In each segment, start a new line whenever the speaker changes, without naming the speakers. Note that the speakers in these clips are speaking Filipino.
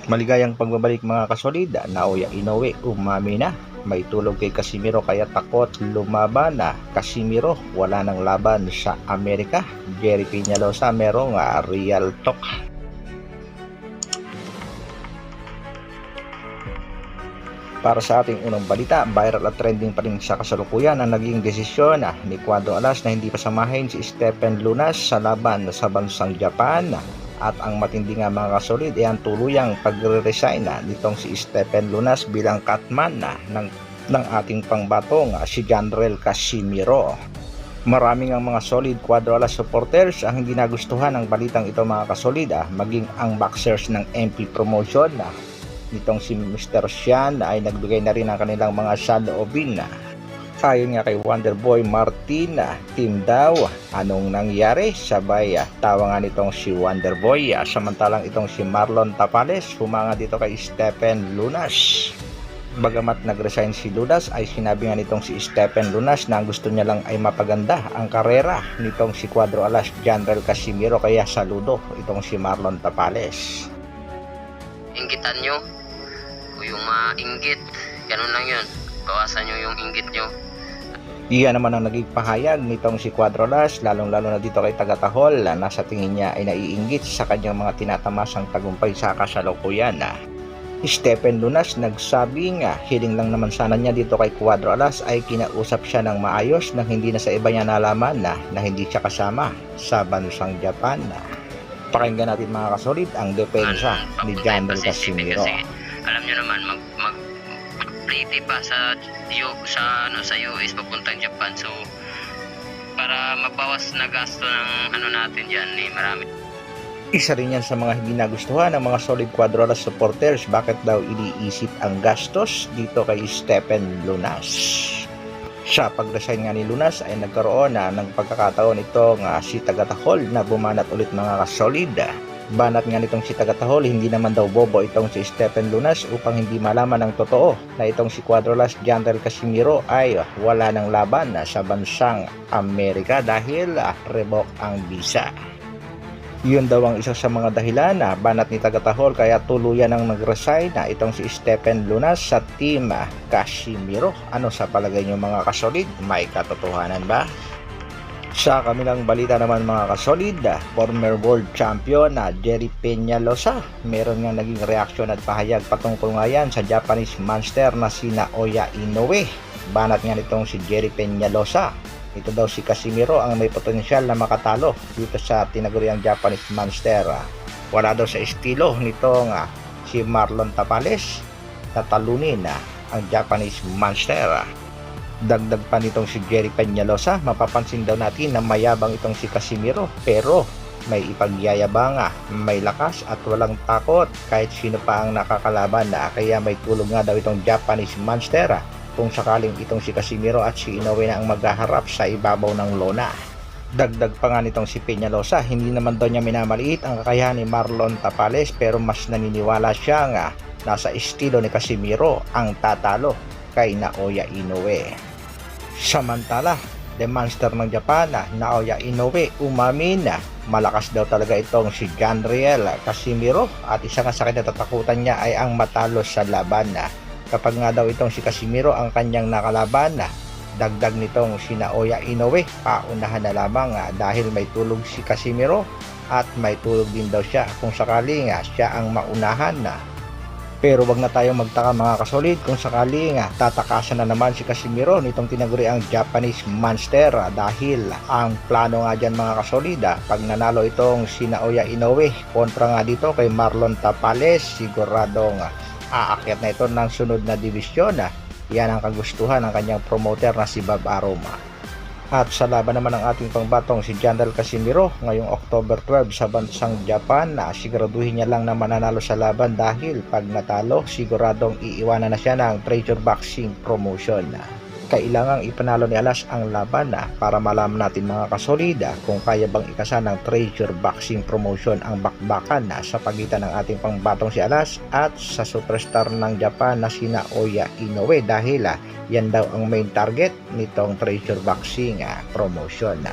Maligayang pagbabalik mga kasolid, Naoya Inoue umami na. May tulog kay Casimiro kaya takot lumaban na. Casimiro wala nang laban sa Amerika. Jerry Peñalosa merong real talk. Para sa ating unang balita, viral at trending pa rin sa kasalukuyan ang naging desisyon ni Cuadro Alas na hindi pasamahin si Stephen Lunas sa laban sa bansang Japan. At ang matindi nga mga kasolid ay ang tuluyang pagre-resign nitong si Stephen Lunas bilang catman ng ating pangbatong si Janrel Casimiro. Maraming ang mga solid Cuadro Alas supporters ang hindi nagustuhan ng balitang ito mga kasolid, maging ang boxers ng MP Promotion nitong si Mr. Sian ay nagbigay na rin ang kanilang mga saloobin. Ayon nga kay Wonderboy Martin, team daw, anong nangyari? Sabay tawa nga nitong si Wonderboy, samantalang itong si Marlon Tapales humanga dito kay Stephen Lunas. Bagamat nag-resign si Lunas ay sinabi nga nitong si Stephen Lunas na gusto niya lang ay mapaganda ang karera nitong si Cuadro Alas Janrel Casimiro, kaya saludo itong si Marlon Tapales.
Inggitan nyo o yung inggit, ganun lang yun, bawasan nyo yung inggit nyo.
Iyan naman ang naging pahayag nitong si Cuadro Alas, lalong-lalo na dito kay Tagatahol na sa tingin niya ay naiinggit sa kanyang mga tinatamasang tagumpay sa kasalukuyan. Stephen Lunas nagsabi nga hiling lang naman sana niya dito kay Cuadro Alas ay kinausap siya ng maayos nang hindi na sa iba niya nalaman na hindi siya kasama sa bansang Japan. Pakinggan natin mga kasolid ang depensa ni Janrel Casimiro.
Kasi alam nyo naman mag-play pa sa US papuntang Japan, so para mabawas na gasto ng natin diyan marami.
Isa rin yan sa mga hindi nagustuhan ng mga solid Cuadro Alas supporters, bakit daw iniisip ang gastos dito kay Stephen Lunas. Sa pag-resign nga ni Lunas ay nagkaroon ng pagkakataon itong si Tagatahol na bumanat ulit mga kasolid. Banat nga nitong si Tagatahol, hindi naman daw bobo itong si Stephen Lunas upang hindi malaman ang totoo na itong si Cuadro Alas Janrel Casimiro ay wala ng laban sa bansang Amerika dahil revoke ang visa. Yun daw ang isa sa mga dahilan banat ni Tagatahol kaya tuluyan ang nag-resign itong si Stephen Lunas sa team Casimiro. Ano sa palagay nyo mga kasolid? May katotohanan ba? Sa kamilang balita naman mga kasolid, former world champion Jerry Peñalosa, meron nga naging reaksyon at pahayag patungkol nga yan sa Japanese monster na si Naoya Inoue. Banat nga nitong si Jerry Peñalosa, ito daw si Casimiro ang may potensyal na makatalo dito sa tinaguriang Japanese monster. Wala daw sa estilo nitong si Marlon Tapales na talunin ang Japanese monster. Dagdag pa nitong si Jerry Peñalosa, mapapansin daw natin na mayabang itong si Casimiro pero may ipagyayabang, may lakas at walang takot kahit sino pa ang nakakalaban kaya may tulog nga daw itong Japanese monster kung sakaling itong si Casimiro at si Inoue na ang maghaharap sa ibabaw ng lona. Dagdag pa nga nitong si Peñalosa, hindi naman daw niya minamaliit ang kakayahan ni Marlon Tapales pero mas naniniwala siya nga nasa estilo ni Casimiro ang tatalo kay Naoya Inoue. Samantala, the monster ng Japan, Naoya Inoue, umamin na malakas daw talaga itong si Janrel Casimiro at isa nga sa kinatatakutan niya ay ang matalo sa laban. Kapag nga daw itong si Casimiro ang kanyang nakalaban, dagdag nitong si Naoya Inoue, paunahan na lamang dahil may tulog si Casimiro at may tulog din daw siya kung sakaling siya ang maunahan. Pero wag na tayong magtaka mga kasolid kung sakaling tatakasan na naman si Casimiro nitong tinaguriang Japanese monster dahil ang plano nga dyan mga kasolid pag nanalo itong si Naoya Inoue kontra nga dito kay Marlon Tapales, siguradong aakyat na ito ng sunod na divisyon. Yan ang kagustuhan ng kanyang promoter na si Bob Aroma. At sa laban naman ng ating pangbatong si Janrel Casimiro ngayong October 12 sa bansang Japan, siguraduhin niya lang na mananalo sa laban dahil pag natalo siguradong iiwanan na siya ng Treasure Boxing Promotion. Kailangang ipanalo ni Alas ang laban para malaman natin mga kasolid kung kaya bang ikasa ng Treasure Boxing Promotion ang bakbakan sa pagitan ng ating pangbatong si Alas at sa superstar ng Japan na si Naoya Inoue dahil yan daw ang main target nitong Treasure Boxing Promotion.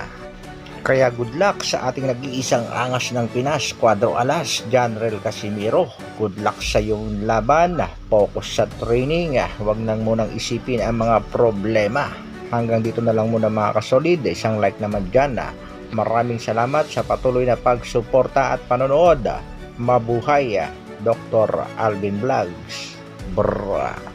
Kaya good luck sa ating nag-iisang angas ng Pinas, Cuadro Alas, Janrel Casimiro. Good luck sa iyong laban. Focus sa training. Huwag nang munang isipin ang mga problema. Hanggang dito na lang muna mga kasolid. Isang like naman dyan. Maraming salamat sa patuloy na pagsuporta at panonood. Mabuhay, Dr. Alvin Vlogs. Brrrr.